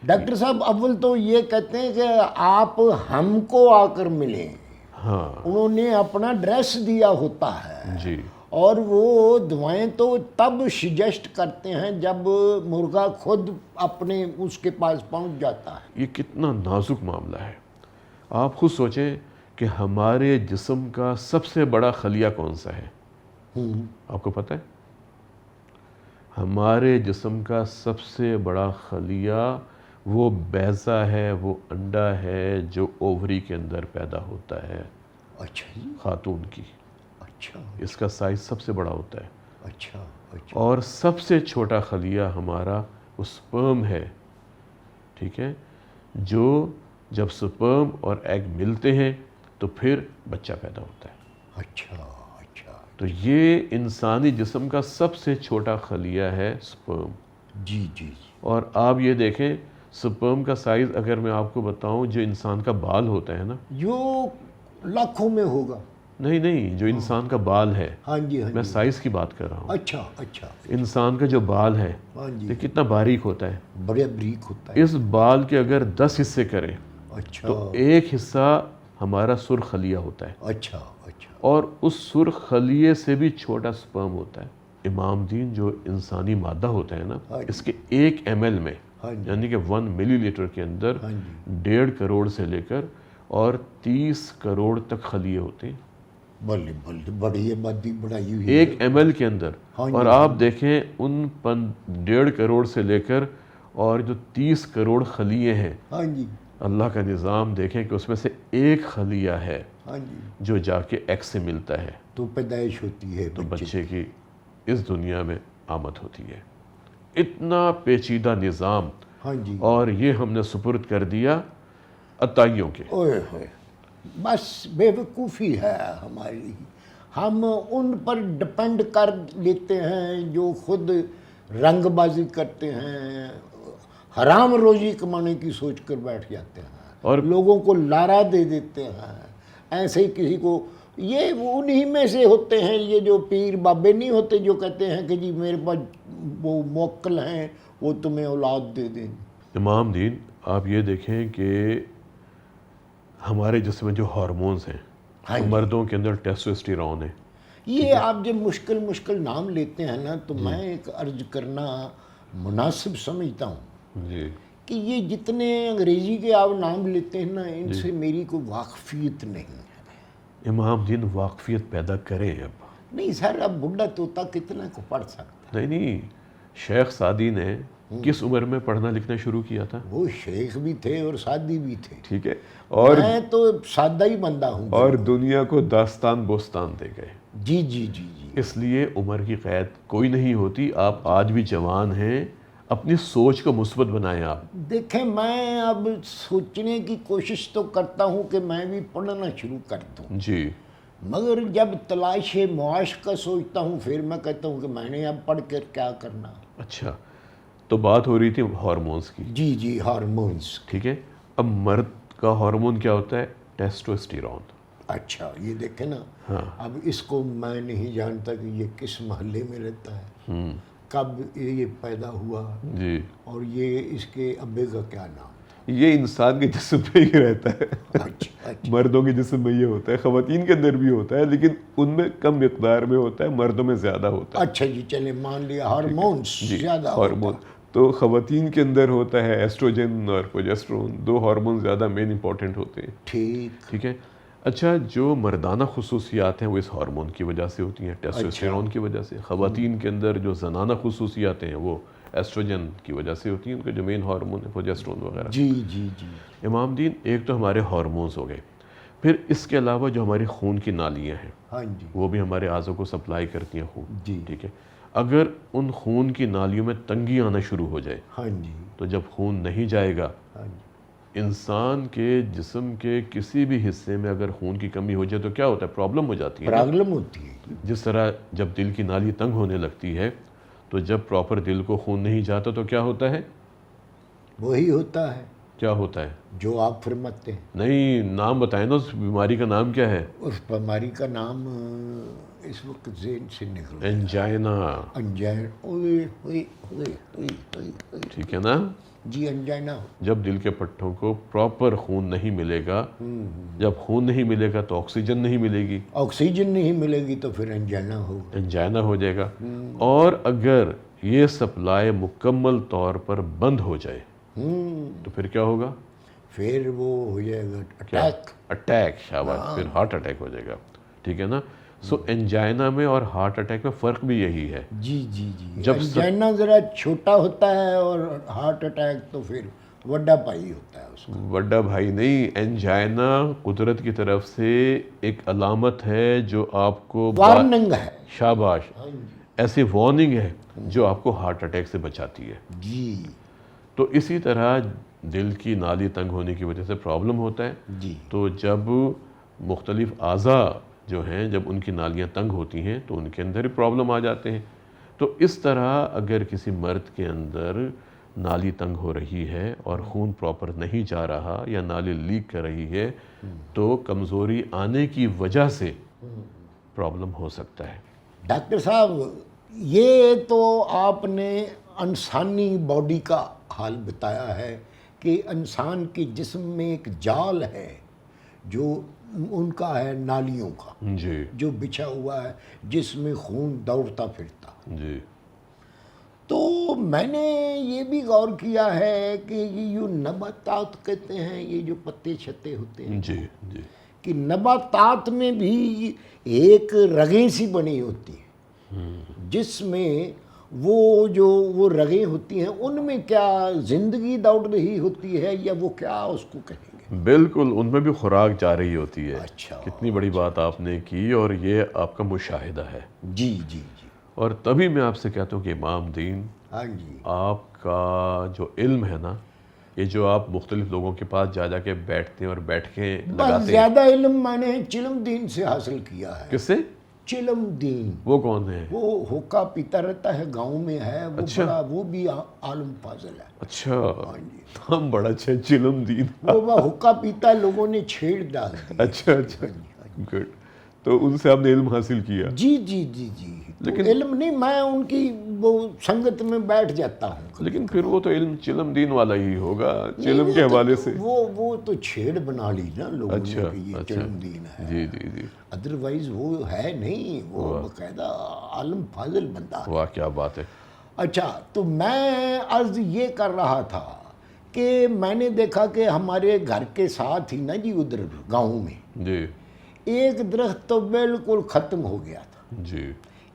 Doctor صاحب اول تو یہ کہتے ہیں کہ آپ ہم کو آ کر ملیں، ہاں انہوں نے اپنا ڈریس دیا ہوتا ہے، جی، اور وہ دعائیں تو تب سجیسٹ کرتے ہیں جب مرغا خود اپنے اس کے پاس پہنچ جاتا ہے۔ یہ کتنا نازک معاملہ ہے۔ آپ خود سوچیں کہ ہمارے جسم کا سب سے بڑا خلیہ کون سا ہے؟ آپ کو پتہ ہے؟ ہمارے جسم کا سب سے بڑا خلیہ وہ بیضہ ہے، وہ انڈا ہے جو اووری کے اندر پیدا ہوتا ہے اچھا جی، خاتون کی۔ اچھا اس کا سائز سب سے بڑا ہوتا ہے، اچھا اچھا، اور سب سے چھوٹا خلیہ ہمارا وہ سپرم ہے، ٹھیک ہے، جو جب سپرم اور ایگ ملتے ہیں تو پھر بچہ پیدا ہوتا ہے۔ اچھا اچھا، تو یہ انسانی جسم کا سب سے چھوٹا خلیہ ہے سپرم۔ جی جی جی، اور آپ یہ دیکھیں سپرم کا سائز اگر میں آپ کو بتاؤں، جو انسان کا بال ہوتا ہے نا، جو لاکھوں میں ہوگا۔ نہیں، جو انسان کا بال ہے، ہاں جی ہاں میں جی، سائز کی بات کر رہا ہوں۔ اچھا اچھا، انسان کا جو بال ہے ہاں جی، یہ کتنا باریک ہوتا ہے۔ بڑے بریک ہوتا ہے۔ اس بال کے اگر 10 حصے کریں اچھا تو ایک حصہ ہمارا سرخ خلیہ ہوتا ہے، اچھا اچھا، اور اس سرخ خلیے سے بھی چھوٹا سپرم ہوتا ہے۔ امام دین، جو انسانی مادہ ہوتا ہے نا، ہاں جی، اس کے 1 ml میں، ہاں جی، یعنی کہ 1 ملی لیٹر کے اندر ہاں جی، 1.5 کروڑ سے لے کر اور 30 کروڑ تک خلیے ہوتے ہیں بلے بلے، بڑی آبادی بڑھائی ہوئی ہے۔ 1 ml کے اندر۔ ہاں جی، اور آپ دیکھیں ان 1.5 کروڑ سے لے کر اور جو 30 کروڑ خلیے ہیں، ہاں جی اللہ کا نظام دیکھیں کہ اس میں سے ایک خلیہ ہے ہاں جی، جو جا کے ایگ سے ملتا ہے تو پیدائش ہوتی ہے تو بچے بچے کی اس دنیا میں آمد ہوتی ہے۔ اتنا پیچیدہ نظام، ہاں جی، اور یہ ہم نے سپرد کر دیا عطائیوں کے۔ اوئے ہوئے، بس بے وقوفی ہے ہماری، ہم ان پر ڈپینڈ کر لیتے ہیں جو خود رنگ بازی کرتے ہیں، حرام روزی کمانے کی سوچ کر بیٹھ جاتے ہیں، اور لوگوں کو لارا دے دیتے ہیں۔ ایسے ہی کسی کو، یہ انہی میں سے ہوتے ہیں یہ جو پیر بابے نہیں ہوتے جو کہتے ہیں کہ جی میرے پاس وہ موکل ہیں، وہ تمہیں اولاد دے دیں۔ امام دین، آپ یہ دیکھیں کہ ہمارے جسم میں جو ہارمونز ہیں، ہاں تو جی، مردوں کے اندر ٹیسٹوسٹیرون ہے۔ یہ آپ جب مشکل نام لیتے ہیں نا، تو میں ایک عرض کرنا مناسب سمجھتا ہوں جی کہ یہ جتنے انگریزی کے آپ نام لیتے ہیں نا، ان سے میری کوئی واقفیت نہیں ہے۔ امام دین، واقفیت پیدا کریں اب۔ نہیں سر، اب بڈھا طوطا کتنا کو پڑھ سکتا نہیں، شیخ سعدی نے کس عمر میں پڑھنا لکھنا شروع کیا تھا؟ ہے؟ وہ شیخ بھی تھے اور سادی بھی تھے، ٹھیک ہے، اور میں تو سادہ ہی بندہ ہوں۔ اور دنیا کو داستان بوستان دے گئے۔ جی جی جی جی، اس لیے عمر کی قید کوئی نہیں ہوتی۔ آپ آج بھی جوان ہیں، اپنی سوچ کو مثبت بنائیں آپ۔ دیکھیں میں اب سوچنے کی کوشش تو کرتا ہوں کہ میں بھی پڑھنا شروع کر دوں، جی، مگر جب تلاش معاش کا سوچتا ہوں پھر میں کہتا ہوں کہ میں نے اب پڑھ کر کیا کرنا۔ اچھا، تو بات ہو رہی تھی ہارمونز کی، جی جی، ہارمونز۔ ٹھیک ہے۔ اب مرد کا ہارمون کیا ہوتا ہے؟ ٹیسٹوسٹیرون۔ اچھا، یہ دیکھیں نا، ہاں، اب اس کو میں نہیں جانتا کہ یہ کس محلے میں رہتا ہے، کب یہ پیدا ہوا، جی، اور یہ اس کے ابے کا کیا نام۔ یہ انسان کے جسم پہ ہی رہتا ہے۔ اچھا اچھا، مردوں کے جسم میں یہ ہوتا ہے، خواتین کے اندر بھی ہوتا ہے، لیکن ان میں کم مقدار میں ہوتا ہے، مردوں میں زیادہ ہوتا ہے۔ اچھا جی، چلے مان لیا ہارمونز جی، زیادہ ہارمون ہوتا ہے۔ تو خواتین کے اندر ہوتا ہے ایسٹروجن اور پروجسٹرون، 2 ہارمون زیادہ مین امپورٹنٹ ہوتے ہیں، ٹھیک، ٹھیک ہے۔ اچھا، جو مردانہ خصوصیات ہیں وہ اس ہارمون کی وجہ سے ہوتی ہیں، ٹیسٹوسٹیرون کی وجہ سے۔ خواتین کے اندر جو زنانہ خصوصیات ہیں وہ ایسٹروجن کی وجہ سے ہوتی ہیں، ان کے جو مین ہارمون ہے پروجسٹرون وغیرہ۔ جی جی جی، امام دین، ایک تو ہمارے ہارمونز ہو گئے، پھر اس کے علاوہ جو ہماری خون کی نالیاں ہیں ہاں جی وہ بھی ہمارے اعضوں کو سپلائی کرتی ہیں خون، جی، ٹھیک ہے۔ اگر ان خون کی نالیوں میں تنگی آنا شروع ہو جائے ہاں جی تو جب خون نہیں جائے گا، ہاں جی، انسان کے جسم کے کسی بھی حصے میں اگر خون کی کمی ہو جائے تو کیا ہوتا ہے؟ پرابلم ہو جاتی ہے نا۔ پرابلم ہوتی ہے، جس طرح جب دل کی نالی تنگ ہونے لگتی ہے تو جب پراپر دل کو خون نہیں جاتا تو کیا ہوتا ہے؟ وہی ہوتا ہے۔ کیا ہوتا ہے؟ جو آپ فرماتے ہیں. نہیں، نام بتائیں نا، اس بیماری کا نام کیا ہے؟ اس بیماری کا نام اس وقت ذہن سے نکل گیا. انجائنا. انجائنا. اوئے اوئے اوئے اوئے اوئے اوئے. ٹھیک ہے نا؟ جی انجائنا. جب دل کے پٹھوں کو پراپر خون نہیں ملے گا، جب خون نہیں ملے گا تو آکسیجن نہیں ملے گی، آکسیجن نہیں ملے گی تو پھر انجائنا ہوگا. انجائنا ہو جائے گا. اور اگر یہ سپلائی مکمل طور پر بند ہو جائے تو پھر کیا ہوگا؟ پھر وہ ہو جائے گا اٹیک. اٹیک. شاباش. پھر ہارٹ اٹیک ہو جائے گا. ٹھیک ہے نا؟ سو انجائنا میں اور ہارٹ اٹیک میں فرق بھی یہی ہے. جی جی جی. جب انجائنا ذرا چھوٹا ہوتا ہے اور ہارٹ اٹیک تو پھر وڈا پائی ہوتا ہے اس کا. بڑا بھائی نہیں، انجائنا قدرت کی طرف سے ایک علامت ہے جو آپ کو وارننگ ہے. شاباش. ایسی وارننگ ہے جو آپ کو ہارٹ اٹیک سے بچاتی ہے. جی. تو اسی طرح دل کی نالی تنگ ہونے کی وجہ سے پرابلم ہوتا ہے. جی. تو جب مختلف اعضاء جو ہیں، جب ان کی نالیاں تنگ ہوتی ہیں تو ان کے اندر ہی پرابلم آ جاتے ہیں. تو اس طرح اگر کسی مرد کے اندر نالی تنگ ہو رہی ہے اور خون پراپر نہیں جا رہا یا نالی لیک کر رہی ہے تو کمزوری آنے کی وجہ سے پرابلم ہو سکتا ہے. ڈاکٹر صاحب، یہ تو آپ نے انسانی باڈی کا حال بتایا ہے کہ انسان کے جسم میں ایک جال ہے جو ان کا ہے نالیوں کا، جی جو بچھا ہوا ہے جس میں خون دوڑتا پھرتا. جی. تو میں نے یہ بھی غور کیا ہے کہ یہ جو نباتات کہتے ہیں، یہ جو پتے چھتے ہوتے ہیں، جی جی. کہ نباتات میں بھی ایک رگیں سی بنی ہوتی ہیں جس میں وہ رگیں ہوتی ہیں، ان میں کیا زندگی دوڑ رہی ہوتی ہے یا وہ کیا اس کو کہیں گے؟ بالکل، ان میں بھی خوراک جا رہی ہوتی ہے. اچھا. کتنی بڑی بات آپ نے کی، اور یہ آپ کا مشاہدہ ہے. جی جی جی. اور تبھی میں آپ سے کہتا ہوں کہ امام دین، ہاں جی. آپ کا جو علم ہے نا، یہ جو آپ مختلف لوگوں کے پاس جا جا کے بیٹھتے ہیں اور بیٹھ کے بس لگاتے ہیں. زیادہ علم میں نے چلم دین سے حاصل کیا ہے. کس سے؟ چلم دین. وہ کون ہے؟ وہ حقہ پیتا رہتا ہے، گاؤں میں ہے وہ. اچھا. بڑا وہ بھی عالم فاضل ہے. اچھا. ہاں جی. ہم بڑا اچھا چلم دین. وہ حقہ پیتا، لوگوں نے چھیڑ ڈال دی. اچھا اچھا. گڈ. تو ان سے آپ نے علم حاصل کیا؟ جی جی جی جی. لیکن علم نہیں، میں ان کی وہ سنگت میں بیٹھ جاتا ہوں. لیکن پھر وہ تو علم چلم دین والا ہی ہوگا، چلم کے حوالے سے. وہ تو چھیڑ بنا لی نا لوگوں نے اچھا کہ یہ چلم دین ہے. جی جی جی. ادروائز وہ ہے نہیں، وہ باقاعدہ عالم فاضل بندہ. واہ کیا بات ہے. اچھا، تو میں عرض یہ کر رہا تھا کہ میں نے دیکھا کہ ہمارے گھر کے ساتھ ہی نا جی ادھر گاؤں میں جی ایک درخت تو بالکل ختم ہو گیا تھا. جی.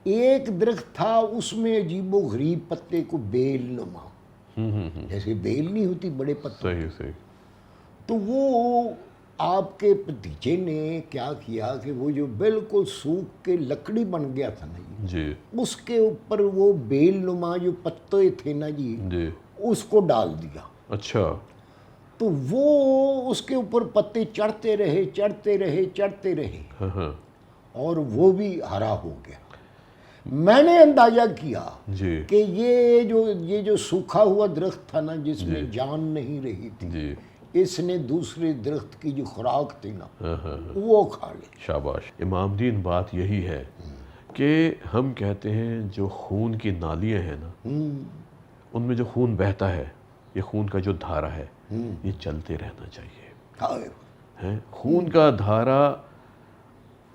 ایک درخت تھا، اس میں عجیب و غریب پتے کو بیل نما، جیسے بیل نہیں ہوتی بڑے پتے. صحیح صحیح. تو وہ آپ کے بھتیجے نے کیا کیا کہ وہ جو بالکل سوکھ کے لکڑی بن گیا تھا نا جی، اس کے اوپر وہ بیل نما جو پتے تھے نا جی جی. اس کو ڈال دیا. اچھا. تو وہ اس کے اوپر پتے چڑھتے رہے چڑھتے رہے چڑھتے رہے ہاں ہاں. اور وہ بھی ہرا ہو گیا. میں نے اندازہ کیا جی کہ یہ جو سوکھا ہوا درخت تھا نا جس میں جان نہیں رہی تھی، جی. اس نے دوسرے درخت کی جو خوراک تھی نا ہاں ہاں. وہ کھا لی. شاباش. امام دین بات یہی ہے کہ ہم کہتے ہیں جو خون کی نالیاں ہیں نا، ان میں جو خون بہتا ہے، یہ خون کا جو دھارا ہے یہ چلتے رہنا چاہیے. ہیں؟ خون کا دھارا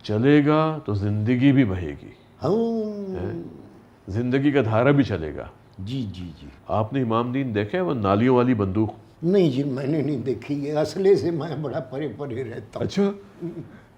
چلے گا تو زندگی بھی بہے گی، زندگی کا دھارا بھی چلے گا. جی جی جی. آپ نے امام دین دیکھا ہے وہ نالیوں والی بندوق؟ نہیں جی، میں نے نہیں دیکھی. یہ اسلحے سے میں بڑا پرے پرے رہتا ہوں. اچھا.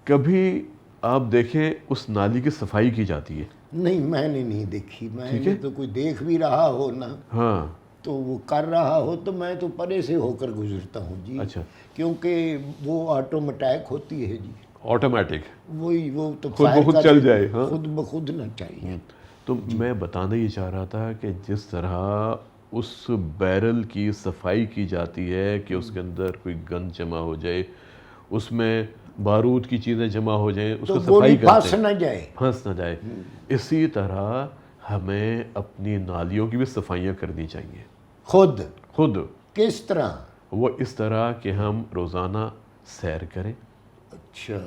کبھی آپ دیکھیں اس نالی کی صفائی کی جاتی ہے؟ نہیں، میں نے نہیں دیکھی. میں نے تو کوئی دیکھ بھی رہا ہو نا ہاں تو وہ کر رہا ہو تو میں تو پرے سے ہو کر گزرتا ہوں جی. اچھا. کیونکہ وہ آٹومیٹک ہوتی ہے جی، آٹومیٹک، وہی وہ تو خود بخود چل جائے. ہاں خود بخود نہ چاہیے. تو میں بتانا یہ چاہ رہا تھا کہ جس طرح اس بیرل کی صفائی کی جاتی ہے کہ اس کے اندر کوئی گند جمع ہو جائے، اس میں بارود کی چیزیں جمع ہو جائیں، اس کو صفائی کرتے پھنس ہیں، نہ جائے. پھنس نہ جائے. اسی طرح ہمیں اپنی نالیوں کی بھی صفائیاں کرنی چاہیے خود. خود. کس طرح؟ وہ اس طرح کہ ہم روزانہ سیر کریں، اچھا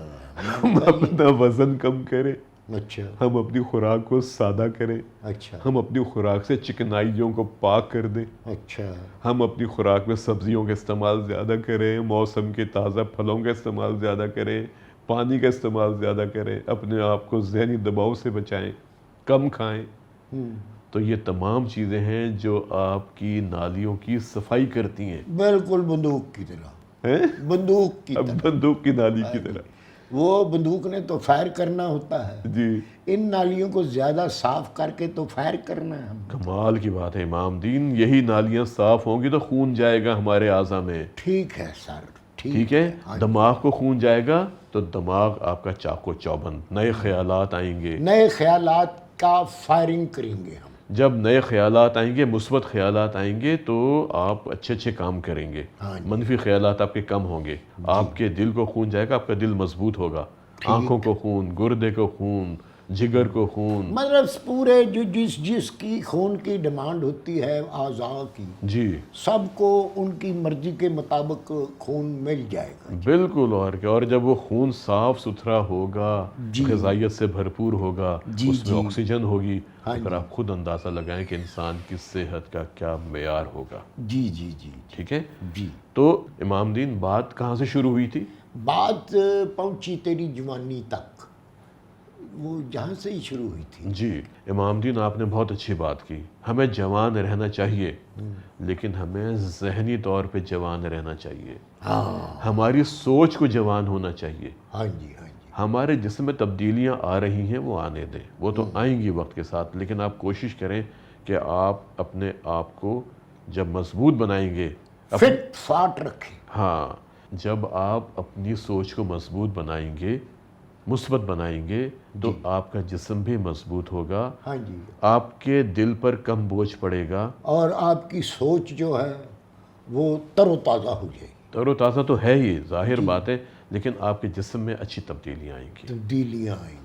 ہم اپنا وزن کم کریں، اچھا ہم اپنی خوراک کو سادہ کریں، اچھا ہم اپنی خوراک سے چکنائیوں کو پاک کر دیں، اچھا ہم اپنی خوراک میں سبزیوں کا استعمال زیادہ کریں، موسم کے تازہ پھلوں کا استعمال زیادہ کریں، پانی کا استعمال زیادہ کریں، اپنے آپ کو ذہنی دباؤ سے بچائیں، کم کھائیں۔ تو یہ تمام چیزیں ہیں جو آپ کی نالیوں کی صفائی کرتی ہیں، بالکل بندوق کی طرح، ہیں؟ بندوق کی اب طرح۔ بندوق کی نالی کی طرح۔ وہ بندوق نے تو فائر کرنا ہوتا ہے، جی، ان نالیوں کو زیادہ صاف کر کے تو فائر کرنا ہے ہم۔ کمال کی بات ہے امام دین، یہی نالیاں صاف ہوں گی تو خون جائے گا ہمارے اعضاء میں، ٹھیک ہے سر، ٹھیک ہے؟ ہاں، دماغ کو خون جائے گا تو دماغ آپ کا چاق و چوبند، نئے خیالات آئیں گے، نئے خیالات کا فائرنگ کریں گے ہم۔ جب نئے خیالات آئیں گے، مثبت خیالات آئیں گے تو آپ اچھے اچھے کام کریں گے، ہاں جی۔ منفی خیالات آپ کے کم ہوں گے، آپ کے دل کو خون جائے گا، آپ کا دل مضبوط ہوگا، آنکھوں کو خون، گردے کو خون، جگر کو خون۔ مطلب پورے جو جس کی خون کی ڈیمانڈ ہوتی ہے اعضاء کی، جی سب کو ان کی مرضی کے مطابق خون مل جائے گا۔ بالکل، اور کیا، اور جب وہ خون صاف ستھرا ہوگا، جی۔ غذائیت سے بھرپور ہوگا، جی، اس میں جی۔ آکسیجن ہوگی، ہاں تو پھر جی۔ آپ خود اندازہ لگائیں کہ انسان کی صحت کا کیا معیار ہوگا، جی جی جی ٹھیک ہے؟ جی۔ تو امام دین بات کہاں سے شروع ہوئی تھی؟ بات پہنچی تیری جوانی تک، وہ جہاں سے ہی شروع ہوئی تھی۔ جی امام دین، آپ نے بہت اچھی بات کی، ہمیں جوان رہنا چاہیے لیکن ہمیں ذہنی طور پہ جوان رہنا چاہیے، ہاں ہماری سوچ کو جوان ہونا چاہیے، ہاں جی ہاں جی۔ ہمارے جسم میں تبدیلیاں آ رہی ہیں وہ آنے دیں، وہ تو آئیں گی وقت کے ساتھ، لیکن آپ کوشش کریں کہ آپ اپنے آپ کو جب مضبوط بنائیں گے، فٹ فاٹ رکھے۔ ہاں، جب آپ اپنی سوچ کو مضبوط بنائیں گے، مثبت بنائیں گے، تو آپ کا جسم بھی مضبوط ہوگا، ہاں جی، آپ کے دل پر کم بوجھ پڑے گا، اور آپ کی سوچ جو ہے وہ تر و تازہ ہو جائے گی، تر و تازہ تو ہے ہی ظاہر بات ہے، لیکن آپ کے جسم میں اچھی تبدیلیاں آئیں گی۔ تبدیلیاں آئیں گی۔